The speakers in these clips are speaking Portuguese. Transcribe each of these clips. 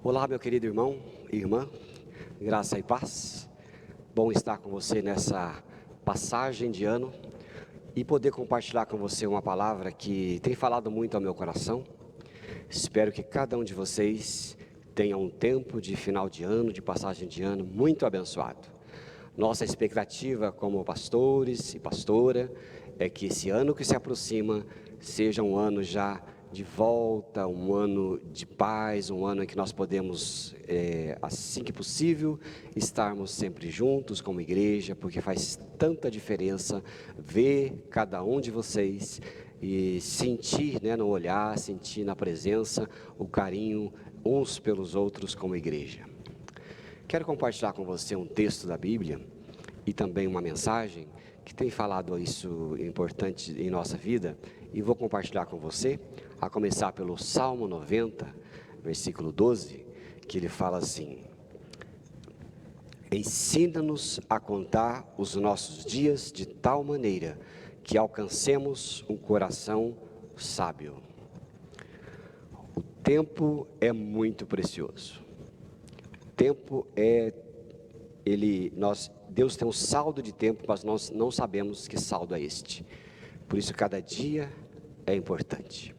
Olá, meu querido irmão e irmã, graça e paz. Bom estar com você nessa passagem de ano e poder compartilhar com você uma palavra que tem falado muito ao meu coração. Espero que cada um de vocês tenha um tempo de final de ano, de passagem de ano muito abençoado. Nossa expectativa como pastores e pastora é que esse ano que se aproxima seja um ano já de volta, um ano de paz, um ano em que nós podemos, assim que possível, estarmos sempre juntos como igreja, porque faz tanta diferença ver cada um de vocês e sentir, no olhar, sentir na presença o carinho uns pelos outros como igreja. Quero compartilhar com você um texto da Bíblia e também uma mensagem que tem falado isso importante em nossa vida, e vou compartilhar com você, a começar pelo Salmo 90, versículo 12, que ele fala assim: ensina-nos a contar os nossos dias de tal maneira que alcancemos um coração sábio. O tempo é muito precioso. O tempo Deus tem um saldo de tempo, mas nós não sabemos que saldo é este. Por isso, cada dia é importante.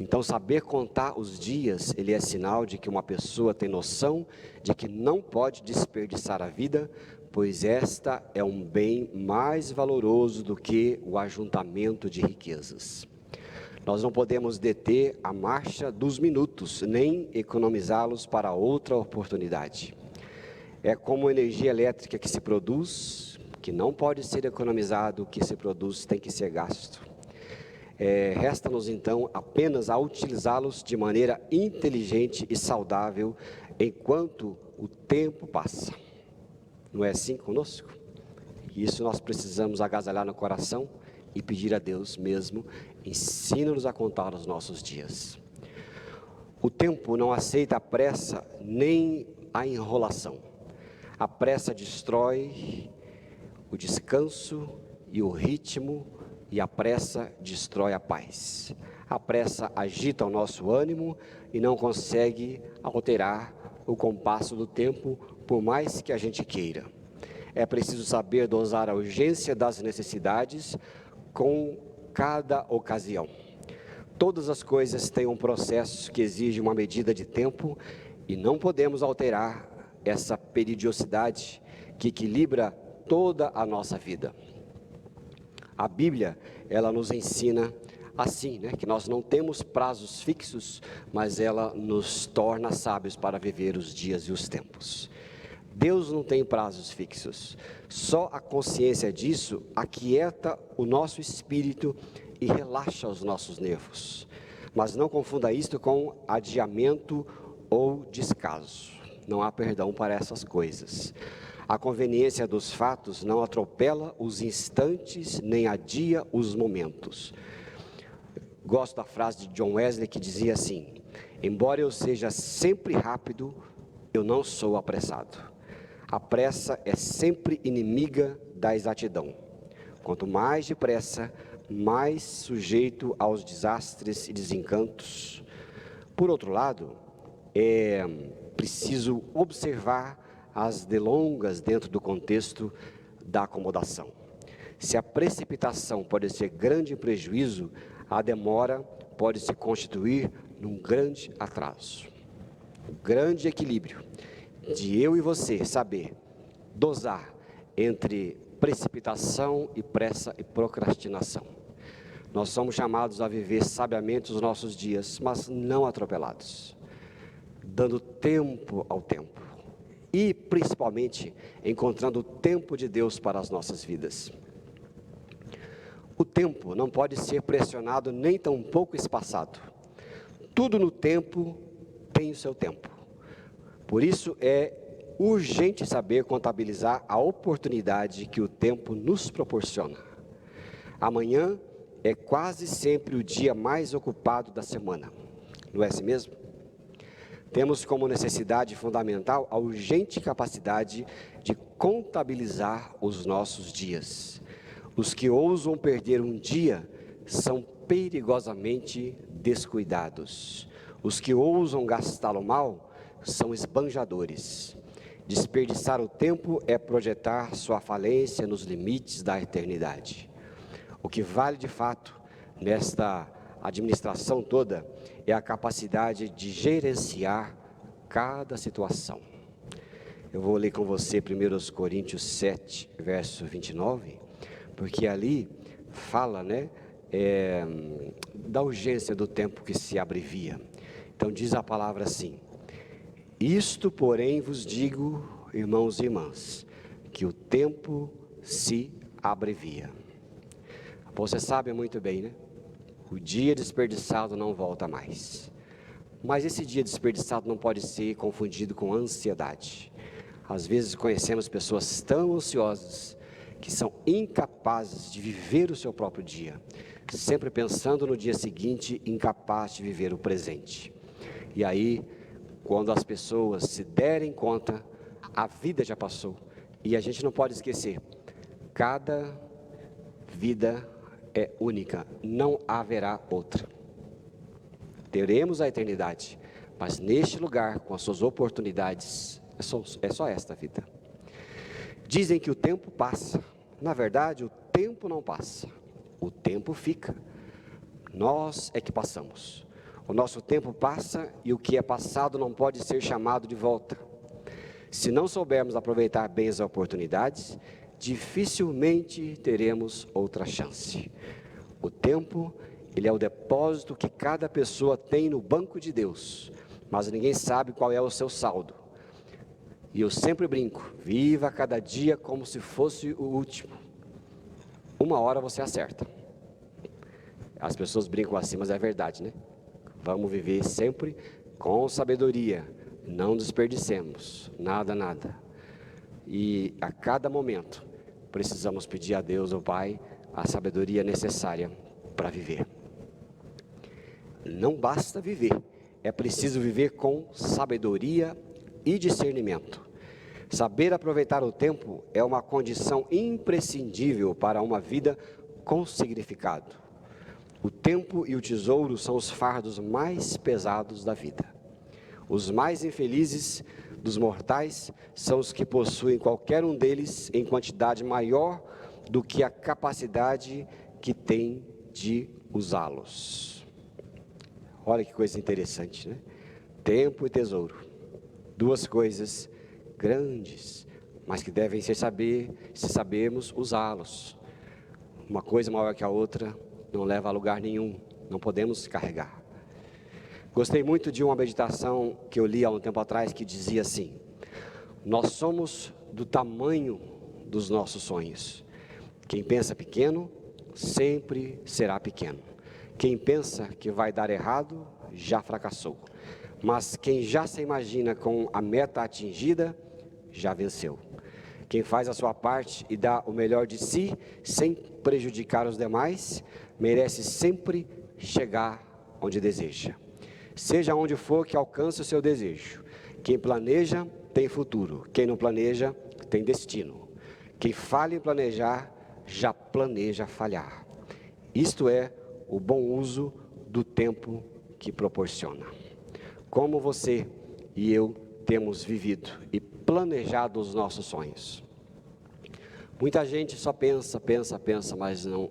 Então, saber contar os dias, ele é sinal de que uma pessoa tem noção de que não pode desperdiçar a vida, pois esta é um bem mais valoroso do que o ajuntamento de riquezas. Nós não podemos deter a marcha dos minutos, nem economizá-los para outra oportunidade. É como energia elétrica que se produz, que não pode ser economizado, o que se produz tem que ser gasto. Resta-nos então apenas a utilizá-los de maneira inteligente e saudável enquanto o tempo passa. Não é assim conosco? Isso nós precisamos agasalhar no coração e pedir a Deus mesmo, ensina-nos a contar os nossos dias. O tempo não aceita a pressa nem a enrolação. A pressa destrói o descanso e o ritmo, e a pressa destrói a paz. A pressa agita o nosso ânimo e não consegue alterar o compasso do tempo, por mais que a gente queira. É preciso saber dosar a urgência das necessidades com cada ocasião. Todas as coisas têm um processo que exige uma medida de tempo e não podemos alterar essa periodicidade que equilibra toda a nossa vida. A Bíblia, ela nos ensina assim, que nós não temos prazos fixos, mas ela nos torna sábios para viver os dias e os tempos. Deus não tem prazos fixos, só a consciência disso aquieta o nosso espírito e relaxa os nossos nervos. Mas não confunda isto com adiamento ou descaso. Não há perdão para essas coisas. A conveniência dos fatos não atropela os instantes, nem adia os momentos. Gosto da frase de John Wesley que dizia assim: embora eu seja sempre rápido, eu não sou apressado. A pressa é sempre inimiga da exatidão. Quanto mais depressa, mais sujeito aos desastres e desencantos. Por outro lado, é preciso observar as delongas dentro do contexto da acomodação. Se a precipitação pode ser grande prejuízo, a demora pode se constituir num grande atraso. O grande equilíbrio de eu e você saber dosar entre precipitação e pressa e procrastinação. Nós somos chamados a viver sabiamente os nossos dias, mas não atropelados, dando tempo ao tempo e, principalmente, encontrando o tempo de Deus para as nossas vidas. O tempo não pode ser pressionado nem tão pouco espaçado. Tudo no tempo tem o seu tempo. Por isso é urgente saber contabilizar a oportunidade que o tempo nos proporciona. Amanhã é quase sempre o dia mais ocupado da semana, não é assim mesmo? Temos como necessidade fundamental a urgente capacidade de contabilizar os nossos dias. Os que ousam perder um dia são perigosamente descuidados. Os que ousam gastá-lo mal são esbanjadores. Desperdiçar o tempo é projetar sua falência nos limites da eternidade. O que vale de fato nesta administração toda é a capacidade de gerenciar cada situação. Eu vou ler com você 1 Coríntios 7, verso 29, porque ali fala, da urgência do tempo que se abrevia. Então diz a palavra assim: isto, porém, vos digo, irmãos e irmãs, que o tempo se abrevia. Você sabe muito bem, né? O dia desperdiçado não volta mais. Mas esse dia desperdiçado não pode ser confundido com ansiedade. Às vezes conhecemos pessoas tão ansiosas que são incapazes de viver o seu próprio dia, sempre pensando no dia seguinte, incapaz de viver o presente. E aí, quando as pessoas se derem conta, a vida já passou. E a gente não pode esquecer, cada vida é única, não haverá outra. Teremos a eternidade, mas neste lugar, com as suas oportunidades, é só esta vida. Dizem que o tempo passa. Na verdade, o tempo não passa, o tempo fica. Nós é que passamos. O nosso tempo passa e o que é passado não pode ser chamado de volta. Se não soubermos aproveitar bem as oportunidades, dificilmente teremos outra chance. O tempo, ele é o depósito que cada pessoa tem no banco de Deus, mas ninguém sabe qual é o seu saldo. E eu sempre brinco, viva cada dia como se fosse o último. Uma hora você acerta. As pessoas brincam assim, mas é verdade, né? Vamos viver sempre com sabedoria, não desperdicemos nada. E a cada momento precisamos pedir a Deus, o Pai, a sabedoria necessária para viver. Não basta viver, é preciso viver com sabedoria e discernimento. Saber aproveitar o tempo é uma condição imprescindível para uma vida com significado. O tempo e o tesouro são os fardos mais pesados da vida. Os mais infelizes dos mortais são os que possuem qualquer um deles em quantidade maior do que a capacidade que tem de usá-los. Olha que coisa interessante, né? Tempo e tesouro, duas coisas grandes, mas que devem se sabermos usá-los. Uma coisa maior que a outra não leva a lugar nenhum, não podemos carregar. Gostei muito de uma meditação que eu li há um tempo atrás que dizia assim: nós somos do tamanho dos nossos sonhos. Quem pensa pequeno, sempre será pequeno. Quem pensa que vai dar errado, já fracassou. Mas quem já se imagina com a meta atingida, já venceu. Quem faz a sua parte e dá o melhor de si, sem prejudicar os demais, merece sempre chegar onde deseja. Seja onde for que alcance o seu desejo. Quem planeja, tem futuro. Quem não planeja, tem destino. Quem falha em planejar, já planeja falhar. Isto é o bom uso do tempo que proporciona. Como você e eu temos vivido e planejado os nossos sonhos. Muita gente só pensa, mas não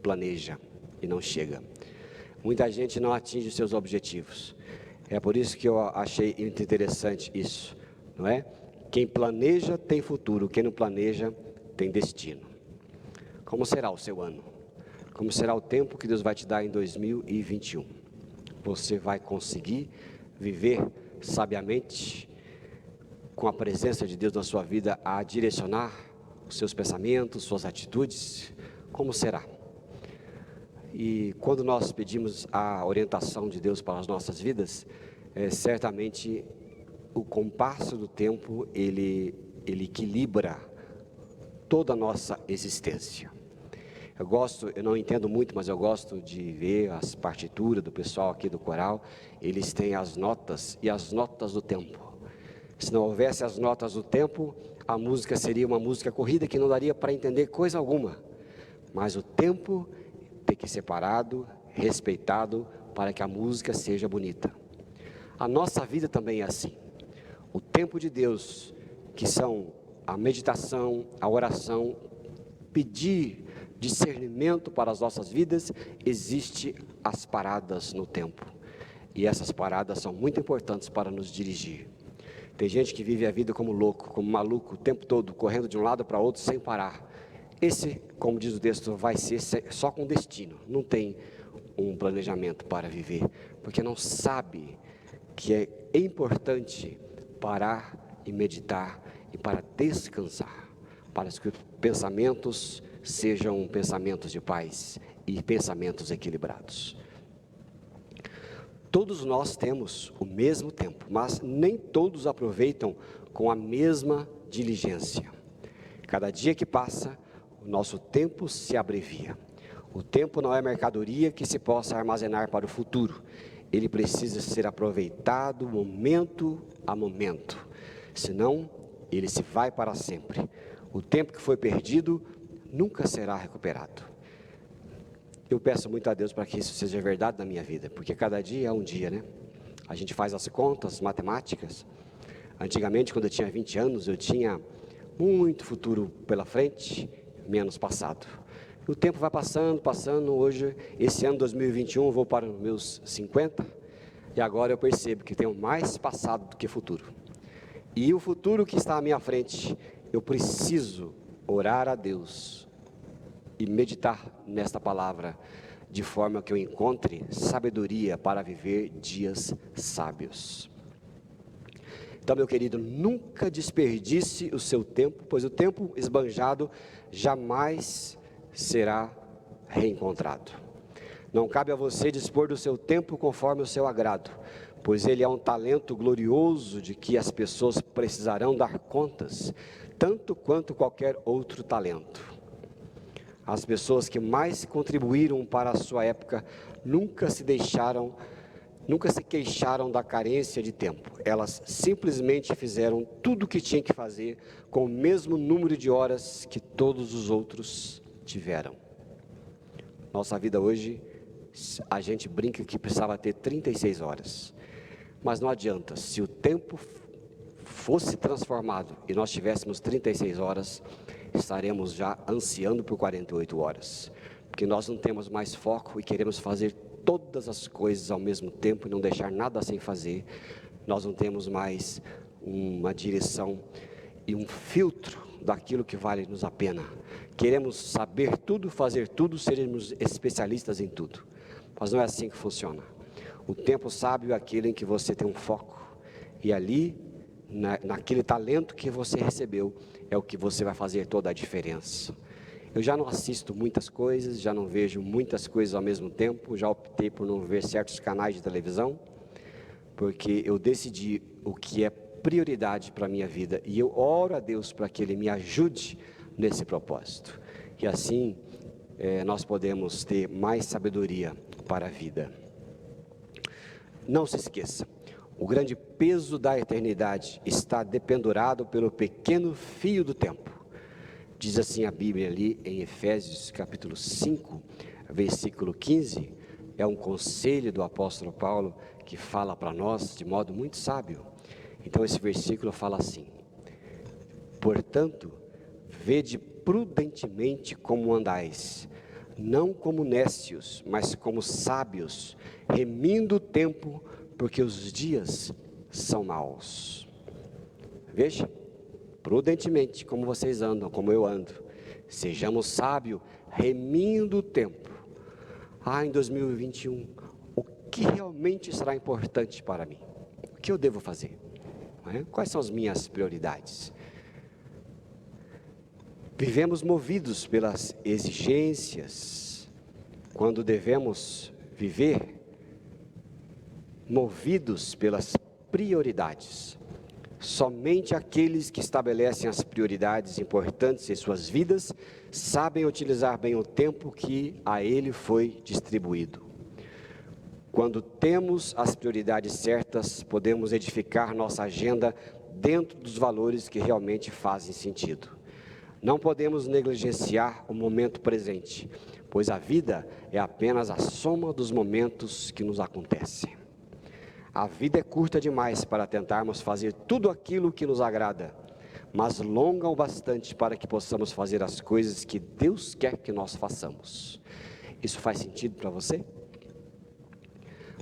planeja e não chega. Muita gente não atinge os seus objetivos. É por isso que eu achei muito interessante isso, não é? Quem planeja tem futuro, quem não planeja tem destino. Como será o seu ano? Como será o tempo que Deus vai te dar em 2021? Você vai conseguir viver sabiamente, com a presença de Deus na sua vida, a direcionar os seus pensamentos, suas atitudes? Como será? E quando nós pedimos a orientação de Deus para as nossas vidas, certamente o compasso do tempo, ele equilibra toda a nossa existência. Eu não entendo muito, mas eu gosto de ver as partituras do pessoal aqui do coral. Eles têm as notas e as notas do tempo. Se não houvesse as notas do tempo, a música seria uma música corrida que não daria para entender coisa alguma. Mas o tempo tem que ser parado, respeitado, para que a música seja bonita. A nossa vida também é assim. O tempo de Deus, que são a meditação, a oração, pedir discernimento para as nossas vidas, existe as paradas no tempo. E essas paradas são muito importantes para nos dirigir. Tem gente que vive a vida como louco, como maluco, o tempo todo, correndo de um lado para outro sem parar. Esse, como diz o texto, vai ser só com destino, não tem um planejamento para viver, porque não sabe que é importante parar e meditar e para descansar, para que os pensamentos sejam pensamentos de paz e pensamentos equilibrados. Todos nós temos o mesmo tempo, mas nem todos aproveitam com a mesma diligência. Cada dia que passa, o nosso tempo se abrevia. O tempo não é mercadoria que se possa armazenar para o futuro. Ele precisa ser aproveitado momento a momento, senão ele se vai para sempre. O tempo que foi perdido nunca será recuperado. Eu peço muito a Deus para que isso seja verdade na minha vida, porque cada dia é um dia, né? A gente faz as contas matemáticas. Antigamente, quando eu tinha 20 anos, eu tinha muito futuro pela frente, menos passado. O tempo vai passando, hoje, esse ano 2021, eu vou para os meus 50, e agora eu percebo que tenho mais passado do que futuro. E o futuro que está à minha frente, eu preciso orar a Deus e meditar nesta palavra, de forma que eu encontre sabedoria para viver dias sábios. Então, meu querido, nunca desperdice o seu tempo, pois o tempo esbanjado jamais será reencontrado. Não cabe a você dispor do seu tempo conforme o seu agrado, pois ele é um talento glorioso de que as pessoas precisarão dar contas, tanto quanto qualquer outro talento. As pessoas que mais contribuíram para a sua época nunca se queixaram da carência de tempo. Elas simplesmente fizeram tudo o que tinham que fazer com o mesmo número de horas que todos os outros tiveram. Nossa vida hoje, a gente brinca que precisava ter 36 horas. Mas não adianta, se o tempo fosse transformado e nós tivéssemos 36 horas, estaremos já ansiando por 48 horas, porque nós não temos mais foco e queremos fazer todas as coisas ao mesmo tempo e não deixar nada sem fazer. Nós não temos mais uma direção e um filtro daquilo que vale-nos a pena. Queremos saber tudo, fazer tudo, seremos especialistas em tudo, mas não é assim que funciona. O tempo sábio é aquele em que você tem um foco, e ali, naquele talento que você recebeu, é o que você vai fazer toda a diferença. Eu já não assisto muitas coisas, já não vejo muitas coisas ao mesmo tempo, já optei por não ver certos canais de televisão, porque eu decidi o que é prioridade para a minha vida, e eu oro a Deus para que Ele me ajude nesse propósito, e assim nós podemos ter mais sabedoria para a vida. Não se esqueça, o grande peso da eternidade está dependurado pelo pequeno fio do tempo. Diz assim a Bíblia ali em Efésios capítulo 5, versículo 15, é um conselho do apóstolo Paulo que fala para nós de modo muito sábio. Então esse versículo fala assim: portanto, vede prudentemente como andais, não como nécios, mas como sábios, remindo o tempo, porque os dias são maus. Veja, prudentemente como vocês andam, como eu ando, sejamos sábios, remindo o tempo. Em 2021, o que realmente será importante para mim? O que eu devo fazer? Quais são as minhas prioridades? Vivemos movidos pelas exigências, quando devemos viver movidos pelas prioridades. Somente aqueles que estabelecem as prioridades importantes em suas vidas sabem utilizar bem o tempo que a ele foi distribuído. Quando temos as prioridades certas, podemos edificar nossa agenda dentro dos valores que realmente fazem sentido. Não podemos negligenciar o momento presente, pois a vida é apenas a soma dos momentos que nos acontecem. A vida é curta demais para tentarmos fazer tudo aquilo que nos agrada, mas longa o bastante para que possamos fazer as coisas que Deus quer que nós façamos. Isso faz sentido para você?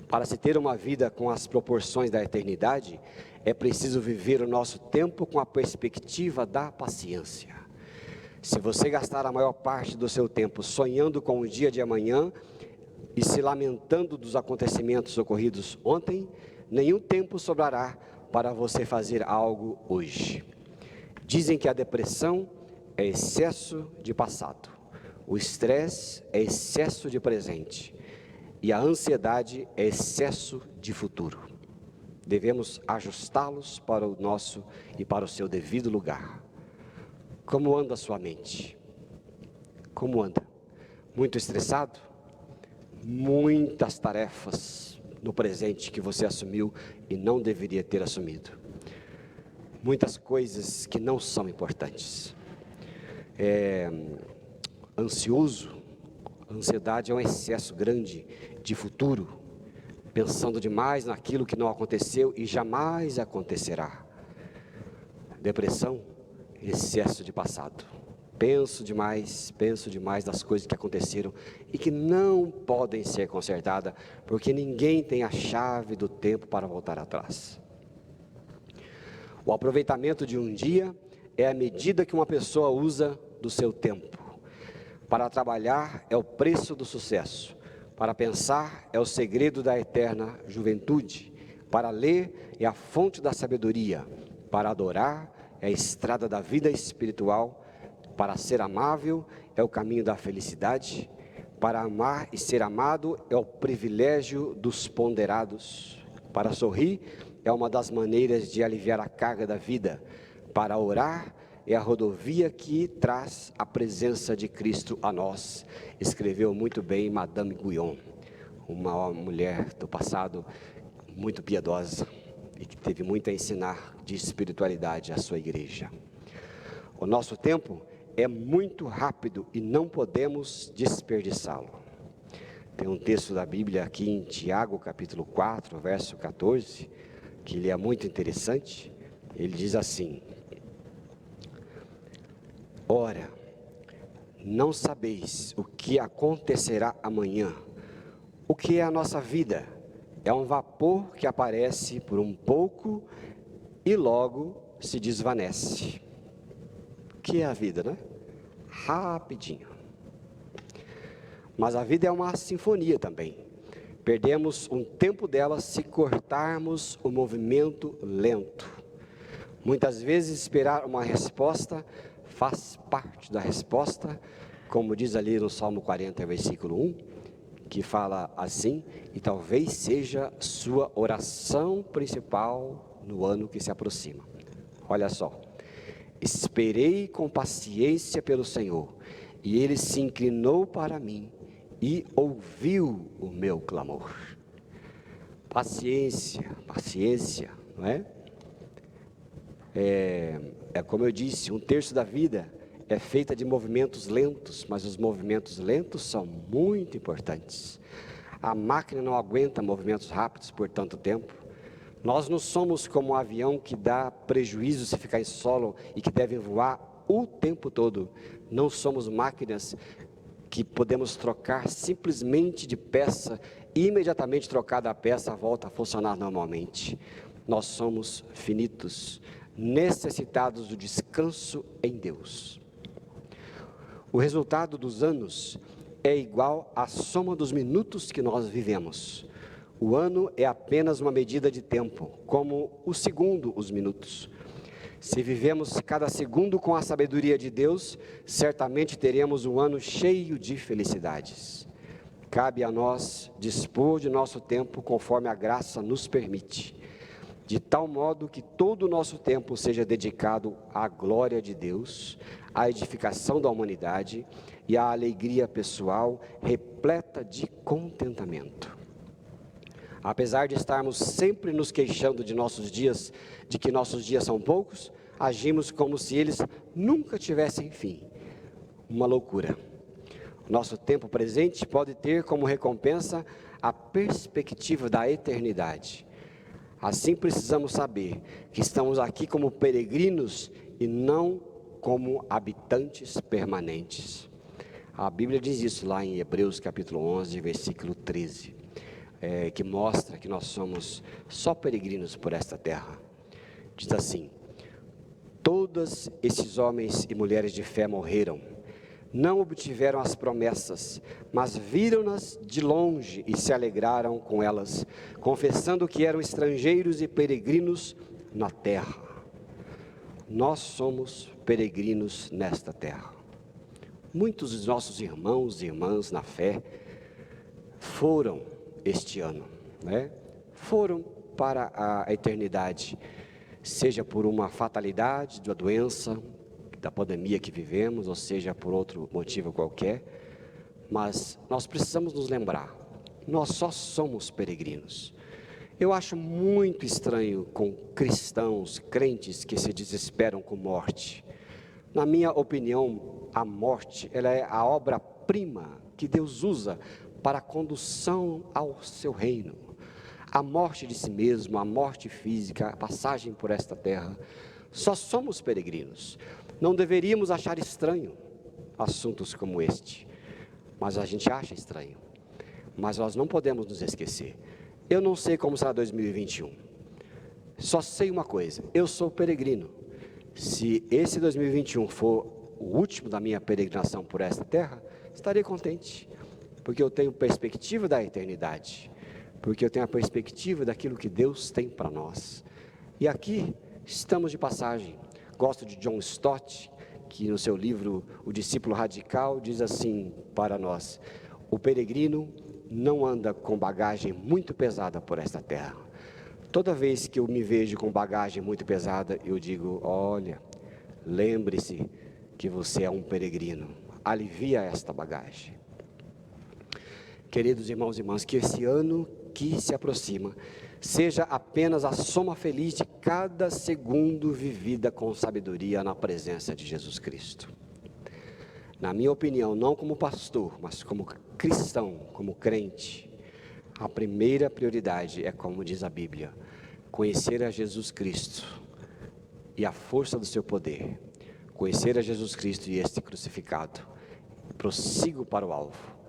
Para se ter uma vida com as proporções da eternidade, é preciso viver o nosso tempo com a perspectiva da paciência. Se você gastar a maior parte do seu tempo sonhando com o dia de amanhã e se lamentando dos acontecimentos ocorridos ontem, nenhum tempo sobrará para você fazer algo hoje. Dizem que a depressão é excesso de passado, o estresse é excesso de presente e a ansiedade é excesso de futuro. Devemos ajustá-los para o nosso e para o seu devido lugar. Como anda a sua mente? Como anda? Muito estressado? Muitas tarefas no presente que você assumiu e não deveria ter assumido. Muitas coisas que não são importantes. Ansioso, ansiedade é um excesso grande de futuro, pensando demais naquilo que não aconteceu e jamais acontecerá. Depressão, excesso de passado. Penso demais das coisas que aconteceram e que não podem ser consertadas, porque ninguém tem a chave do tempo para voltar atrás. O aproveitamento de um dia é a medida que uma pessoa usa do seu tempo. Para trabalhar é o preço do sucesso. Para pensar é o segredo da eterna juventude. Para ler é a fonte da sabedoria. Para adorar é a estrada da vida espiritual. Para ser amável é o caminho da felicidade. Para amar e ser amado é o privilégio dos ponderados. Para sorrir é uma das maneiras de aliviar a carga da vida. Para orar é a rodovia que traz a presença de Cristo a nós. Escreveu muito bem Madame Guyon, uma mulher do passado muito piedosa e que teve muito a ensinar de espiritualidade à sua igreja. O nosso tempo é muito rápido e não podemos desperdiçá-lo. Tem um texto da Bíblia aqui em Tiago, capítulo 4, verso 14, que ele é muito interessante. Ele diz assim: ora, não sabeis o que acontecerá amanhã. O que é a nossa vida? É um vapor que aparece por um pouco e logo se desvanece. O que é a vida, né? Rapidinho. Mas a vida é uma sinfonia também. Perdemos um tempo dela se cortarmos o movimento lento. Muitas vezes esperar uma resposta faz parte da resposta, como diz ali no Salmo 40, versículo 1, que fala assim: e talvez seja sua oração principal no ano que se aproxima. Olha só: esperei com paciência pelo Senhor, e Ele se inclinou para mim e ouviu o meu clamor. Paciência, não é? É como eu disse, 1/3 da vida é feita de movimentos lentos, mas os movimentos lentos são muito importantes. A máquina não aguenta movimentos rápidos por tanto tempo. Nós não somos como um avião que dá prejuízo se ficar em solo e que deve voar o tempo todo. Não somos máquinas que podemos trocar simplesmente de peça e imediatamente trocada a peça volta a funcionar normalmente. Nós somos finitos, necessitados do descanso em Deus. O resultado dos anos é igual à soma dos minutos que nós vivemos. O ano é apenas uma medida de tempo, como o segundo os minutos. Se vivemos cada segundo com a sabedoria de Deus, certamente teremos um ano cheio de felicidades. Cabe a nós dispor de nosso tempo conforme a graça nos permite, de tal modo que todo o nosso tempo seja dedicado à glória de Deus, à edificação da humanidade e à alegria pessoal repleta de contentamento. Apesar de estarmos sempre nos queixando de que nossos dias são poucos, agimos como se eles nunca tivessem fim. Uma loucura. Nosso tempo presente pode ter como recompensa a perspectiva da eternidade. Assim precisamos saber que estamos aqui como peregrinos e não como habitantes permanentes. A Bíblia diz isso lá em Hebreus capítulo 11, versículo 13, que mostra que nós somos só peregrinos por esta terra. Diz assim: todos esses homens e mulheres de fé morreram, não obtiveram as promessas, mas viram-nas de longe e se alegraram com elas, confessando que eram estrangeiros e peregrinos na terra. Nós somos peregrinos nesta terra. Muitos dos nossos irmãos e irmãs na fé foram este ano, foram para a eternidade, seja por uma fatalidade da doença, da pandemia que vivemos, ou seja por outro motivo qualquer, mas nós precisamos nos lembrar, nós só somos peregrinos. Eu acho muito estranho com cristãos, crentes que se desesperam com morte. Na minha opinião, a morte, ela é a obra-prima que Deus usa para a condução ao seu reino. A morte de si mesmo, a morte física, a passagem por esta terra, só somos peregrinos. Não deveríamos achar estranho assuntos como este, mas a gente acha estranho. Mas nós não podemos nos esquecer. Eu não sei como será 2021. Só sei uma coisa, eu sou peregrino. Se esse 2021 for o último da minha peregrinação por esta terra, estarei contente, porque eu tenho perspectiva da eternidade, porque eu tenho a perspectiva daquilo que Deus tem para nós. E aqui estamos de passagem. Gosto de John Stott, que no seu livro O Discípulo Radical diz assim para nós: o peregrino não anda com bagagem muito pesada por esta terra. Toda vez que eu me vejo com bagagem muito pesada, eu digo: olha, lembre-se que você é um peregrino, alivia esta bagagem. Queridos irmãos e irmãs, que esse ano que se aproxima seja apenas a soma feliz de cada segundo vivida com sabedoria na presença de Jesus Cristo. Na minha opinião, não como pastor, mas como cristão, como crente, a primeira prioridade é, como diz a Bíblia, conhecer a Jesus Cristo e a força do seu poder, conhecer a Jesus Cristo e este crucificado, prossigo para o alvo.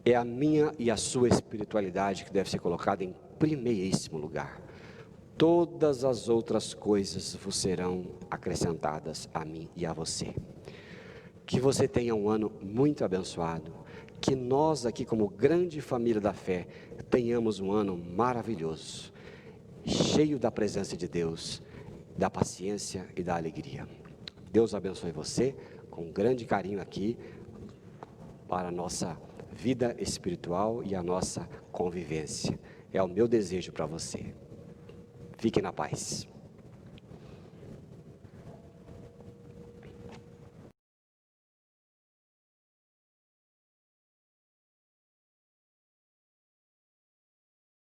É a minha e a sua espiritualidade que deve ser colocada em primeiríssimo lugar. Todas as outras coisas vos serão acrescentadas a mim e a você. Que você tenha um ano muito abençoado, que nós aqui como grande família da fé tenhamos um ano maravilhoso, cheio da presença de Deus, da paciência e da alegria. Deus abençoe você com grande carinho aqui para a nossa vida espiritual e a nossa convivência. É o meu desejo para você. Fique na paz.